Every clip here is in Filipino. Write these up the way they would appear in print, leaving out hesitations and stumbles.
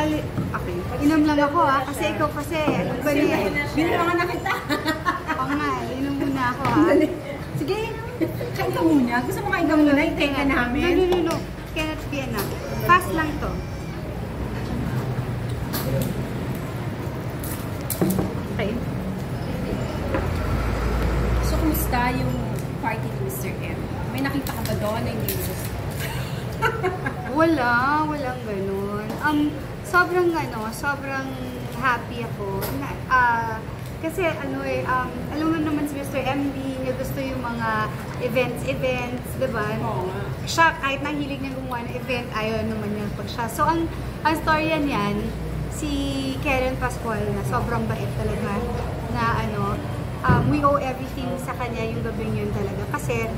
Okay. Inom lang ako ha, kasi ikaw kasi, alam ko na eh. Binawa na kita. Oo nga, inom muna ako ha. Sige, kain ka muna. Gusto mo kain ka muna, hintay ka namin. No. Cannot be enough. Fast lang to. Okay. So, kumusta yung party ni Mr. M? May nakita ka ba doon na hindi mo? Walang ganun. Sobrang happy ako. Kasi alam mo naman si Mr. MD, niya gusto yung mga events, diba? Oo nga. Siya, kahit nahilig niya gumawa ng event, ayaw naman niya pag siya. So, ang storya niyan, si Karen Pascual na sobrang bait talaga na we owe everything sa kanya yung gabing yun talaga. Kasi,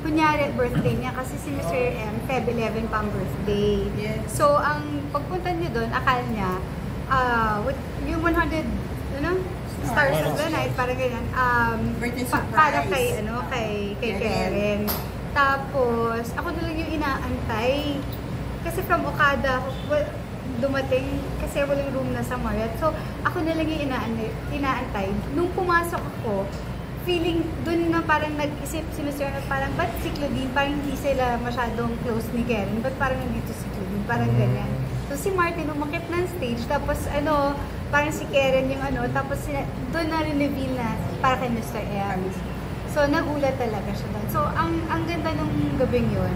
kunyari, birthday niya kasi si Mr. M, Feb 11 pa ang birthday. Yes. So, ang pagpunta niya doon, akala niya, yung 100, stars of the night, parang ganyan, birthday surprise. para kay Karen. Tapos, ako na lang yung inaantay. Kasi from Okada, dumating, kasi walang room na sa Marriott. So, ako na lang yung inaantay. Nung pumasok ako, feeling dun na parang nag-isip si Mr. M, parang ba't si Claudine, parang hindi sila masyadong close ni Karen, ba't parang nandito si Claudine, parang ganyan. So si Martin umakit ng stage, tapos parang si Karen yung tapos doon na rin-reveal na para kay Mr. M. So nagulat talaga siya doon. So ang ganda nung gabing yun,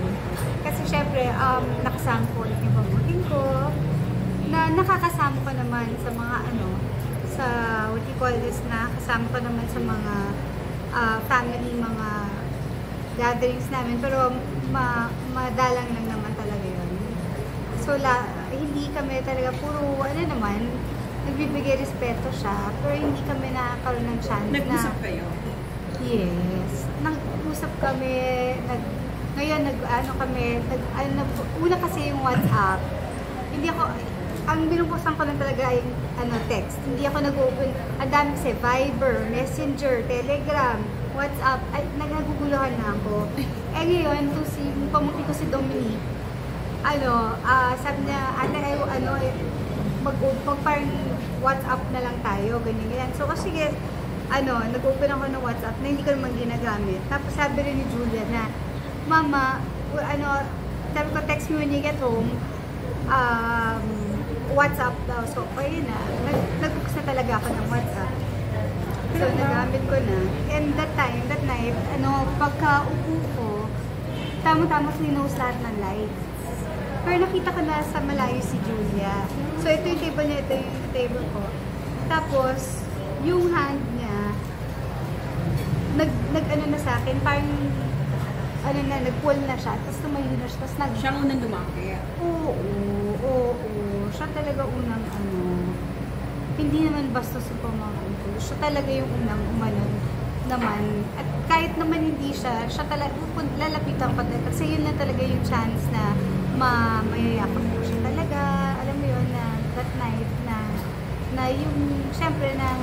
kasi syempre nakasama ko ulit yung pamangkin ko, na nakakasama ko naman sa mga sa what you call this, na kasama ko naman sa mga family, mga gatherings namin, pero madalang lang naman talaga yun. So hindi kami talaga puro nagbibigay respeto siya, pero hindi kami nakakaroon ng chance. Nag-usap kayo? Yes. Nag-usap kami, ngayon una kasi yung WhatsApp, hindi ako, ang binubuksan ko lang talaga ay text. Hindi ako nag-open. Ang dami kasi Viber, Messenger, Telegram, WhatsApp. Ay, naguguluhan na ako. Eh ngayon, pamangkin ko si Dominique, sabi niya, parang WhatsApp na lang tayo, ganyan. So, sige, nag-open ako ng WhatsApp na hindi ko naman ginagamit. Tapos sabi rin ni Julia na, Mama, sabi ko, text me when you get home, WhatsApp daw. So, ayun na. Nag-books na talaga ako ng WhatsApp. So, nagamit ko na. And that night, pagka-upo ko, tama-tama sinos lahat ng lights. Pero nakita ko na sa malayo si Julia. So, ito yung table niya, ito yung table ko. Tapos, yung hand niya, nag-ano na sa akin, parang, nag-pull na siya. Tapos, tumayo na siya. Tapos, siya unang lumakit? Oo. Siya talaga unang hindi naman basta sa pamangkin ko. Siya talaga yung unang naman. At kahit naman hindi siya talaga, lalapitan ko talaga. Kasi yun na talaga yung chance na mayayakap ko siya talaga. Alam mo yun, na that night na yung, syempre na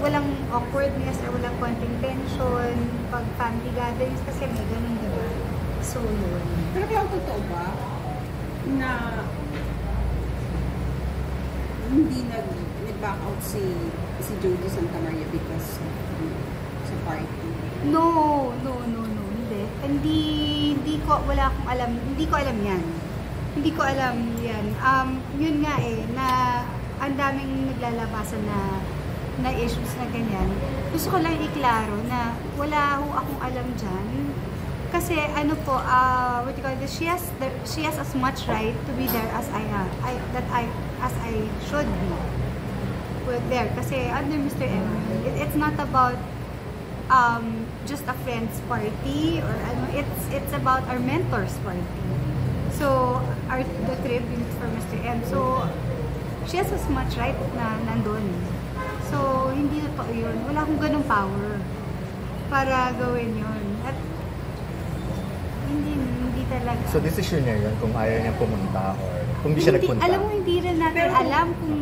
walang awkwardness or walang konting tension pag family gatherings kasi may ganun, diba? So, yun. Pero kaya totoo ba na hindi nag-back out si Jody Santa Maria because sa party? No, hindi ko, wala akong alam, hindi ko alam yan. Yun nga na ang daming naglalabasan na issues na ganyan. Gusto ko lang iklaro na wala ho akong alam dyan. Kasi what you call this, she has as much right to be there as I should be. There, kasi under Mr. M, it's not about just a friend's party or it's about our mentor's party. So the tribute for Mr. M. So she has as much right na nandun. So hindi totoo yun. Wala akong ganung power para gawin yun. At hindi talaga. So decision niya yun kung ayaw niya pumunta or kung hindi siya nagpunta? Alam mo, hindi rin natin alam kung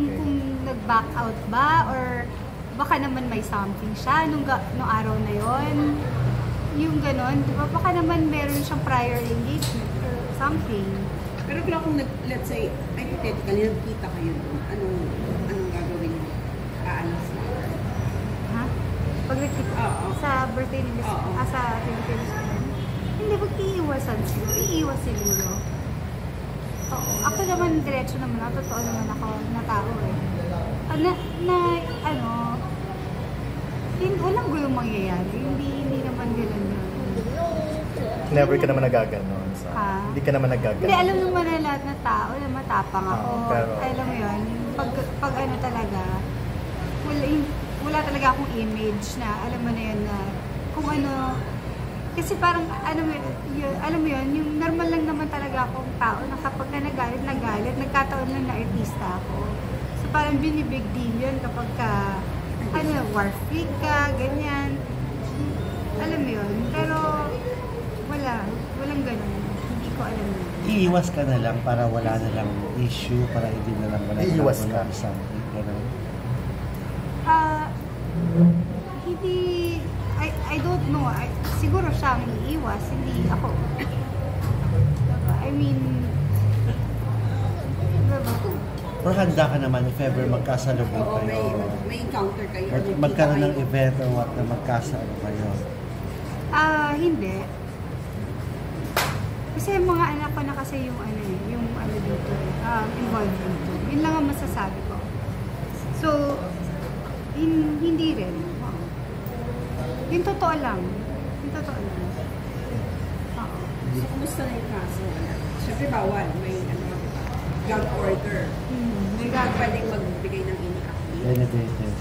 nag-back out ba or baka naman may something siya nung araw na yon. Yung ganon, di ba? Baka naman meron siyang prior engagement or something. Pero kung let's say, hypothetically, nagkita kayo doon, anong gagawin mo? Aalas na. Ha? Pag nagkita Oo. sa birthday ni Miss, Oo. sa Philippines hindi, mag-iiwasan siguro. Iiwas siguro. Oo. Ako naman, diretso naman ako. Totoo naman ako na tao eh. Walang gulong mangyayari. Hindi naman gano'n yun. Never ka naman nagaganon. So, Ha? hindi ka naman nagaganon. Hindi, alam naman na lahat na tao na matapang ako. Oo, pero- Alam mo yun, pag ano talaga, wala talaga akong image na, alam mo na yun na, kung ano, kasi parang, alam mo yun, yung normal lang naman talaga akong tao na kapag ka nagalit, nagkataon lang na artista ako. So parang binibig deal yun kapag ka, war freak ka, ganyan. Alam mo yun, pero walang ganun. Hindi ko alam yun. Iiwas ka na lang para wala na lang issue, para hindi na lang wala Iiwas ka. something. Ganun. Hindi, I don't know. Siguro siya ang iiwas, hindi ako. Diba? I mean, diba? Pero handa ka naman if ever magkasalubong Oo, kayo. may encounter kayo. Or nagkita magkaroon ng kayo. event or what na magkasalo kayo. Hindi. Kasi mga anak ko na kasi yung dito, involved dito. Yun lang ang masasabi ko. So, hindi rin. Yung totoo lang. Yung totoo lang. Oo. So, kumusta na yung kaso? Siyempre, bawal. May gag order. May gag pwedeng magbigay ng in-active. Renovated.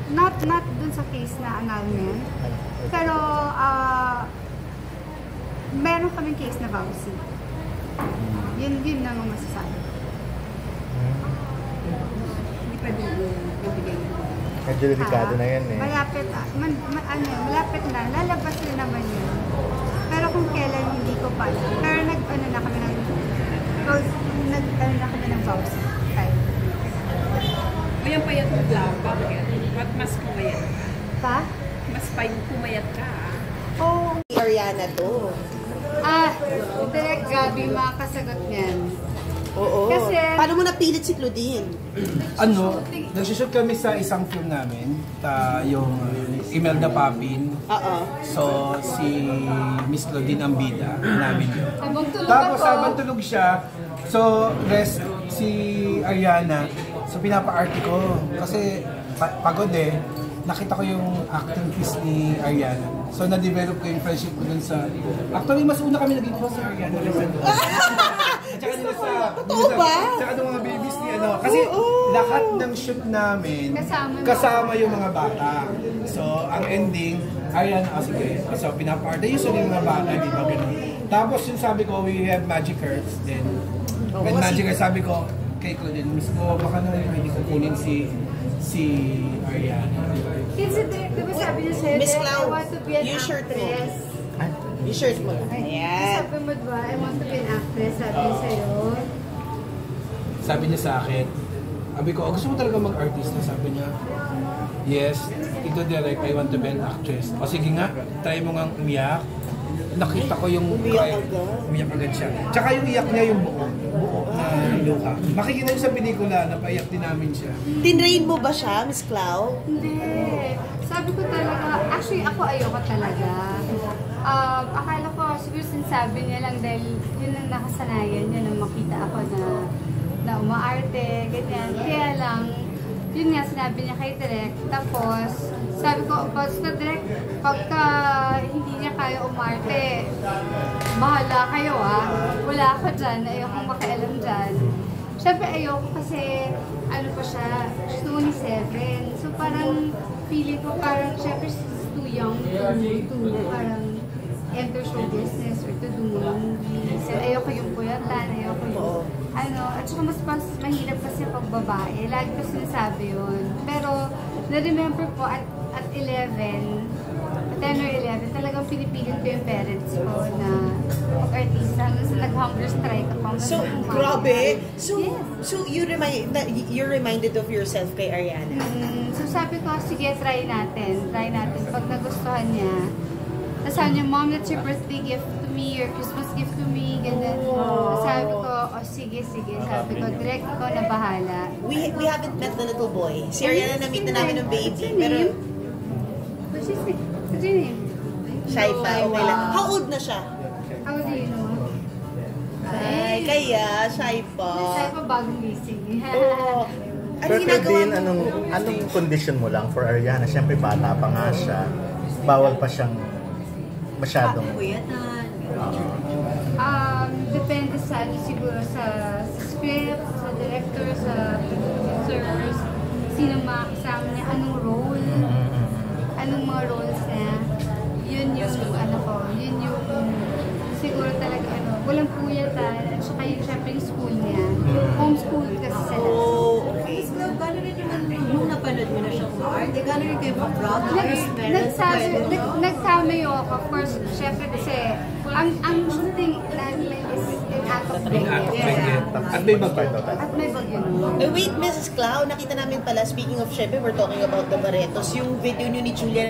Not dun sa case na annulment. Pero, meron kaming case na vowsy. Yun lang ang masasabi. Hindi pwedeng magbigay ng Medyo delikado na yan eh. Malapit, malapit na. Lalabas rin naman yun. Pero kung kailan, hindi ko pa alam. Pero nag-ano na kami ng vowsy. Mayang payat mo lang. Bakit? Ba't mas pumayat ka? Pa? Mas pumayat ka, Oh. Ariana to. Direct Gabi, makasagot niyan. Oo. Kasi- Paano mo napilit si Claudine? Nagsushoot kami sa isang film namin, yung Imelda Papin. Oo. So, si Miss Claudine ang bida namin yun. Habang tulog Tapos ako. habang tulog siya, so rest si Ariana, so pinapa-arty ko. Kasi pagod eh. Nakita ko yung acting kiss ni Ariana. So, na-develop ko yung friendship ko dun sa... Actually, mas una kami naging close sa Ariana. At saka nila sa... Totoo ba? Tsaka ng mga babies ni ano. Kasi lahat ng shoot namin, kasama yung mga bata. So, ang ending, Ariana, sige. So, pinapa-arte. Usually yung mga bata, di ba ganun. Tapos yung sabi ko, we have magic curves. Then, when magic curves, sabi ko, kay Claudine, miss ko, baka na hindi ko kunin si Ariana. Kasi di ba sabi niya sa'yo, Miss I Clau, want to be an yung shirt mo. actress. Yung shirt mo. Ayan. Sabi mo diba, I want to be an actress, sabi niya sa'yo. Sabi niya sa akin, sabi ko, gusto mo talaga mag-artista? Sabi niya, yes, ito direct, I want to be an actress. O sige nga, try mo nga umiyak. Nakita ko yung... Umiyak agad siya. Tsaka yung iyak niya yung buo na luka. Makikita niyo sa pelikula, napaiyak din namin siya. Tinrain mo ba siya, Miss Clau? Hindi. Sabi ko talaga, actually ako ayoko talaga. Akala ko siguro sinasabi niya lang dahil yun ang nakasanayan niya nung makita ako na umaarte, ganyan. Kaya lang, yun nga sinabi niya kay Direk. Tapos, sabi ko, basta Direk, pagka hindi niya kaya umarte, bahala kayo wala ako dyan, ayoko makialam dyan. Siyempre ayoko kasi, ano pa siya, 27. So parang, feeling ko parang, siyempre she's too young to parang enter show business or to do movies. Ayoko yung puyatan, ayoko yung at saka mas mahirap kasi pag babae. Lagi ko sinasabi yun. Pero, na-remember ko at 11, 10 or 11, talagang pinipilit ko yung parents ko na mag-artista. Hanggang sa nag-hunger strike ako. So, grabe. So you're reminded of yourself kay Ariana. So sabi ko, sige, try natin. Pag nagustuhan niya, Tapos sabi niya, Mom, that's your birthday gift to me, your Christmas gift to me, ganun. Tapos sabi ko, oh sige. Sabi ko, direct ikaw na bahala. We haven't met the little boy. Si Ariana na-meet na namin ng baby. Pero What's his name? What's your name? shy pa. Okay lang. How old na siya? How do you know? Ay, kaya shy pa. Sabi pa bagong gising. Oo. Ano Pero ginagawa din, mo? anong condition mo lang for Ariana? Siyempre bata pa nga siya. Bawal pa siyang masyadong... Depende sa siguro sa script, sa director, sa producers, sino makakasama niya, anong role, anong mga roles niya. Yun yung siguro talaga walang puyatan, at saka yung syempre yung school niya. Homeschool kasi sila. Oh, okay. Gano'n rin naman nung napanood mo na siya kung arte, gano'n rin kayo pa-proud. Nagkameo ako, of course, syempre kasi ang shooting natin is in act of At may bagay. At may bagyo. Wait, Mrs. Clau, nakita namin pala, speaking of syempre, we're talking about the Barretos, yung video nyo ni Julia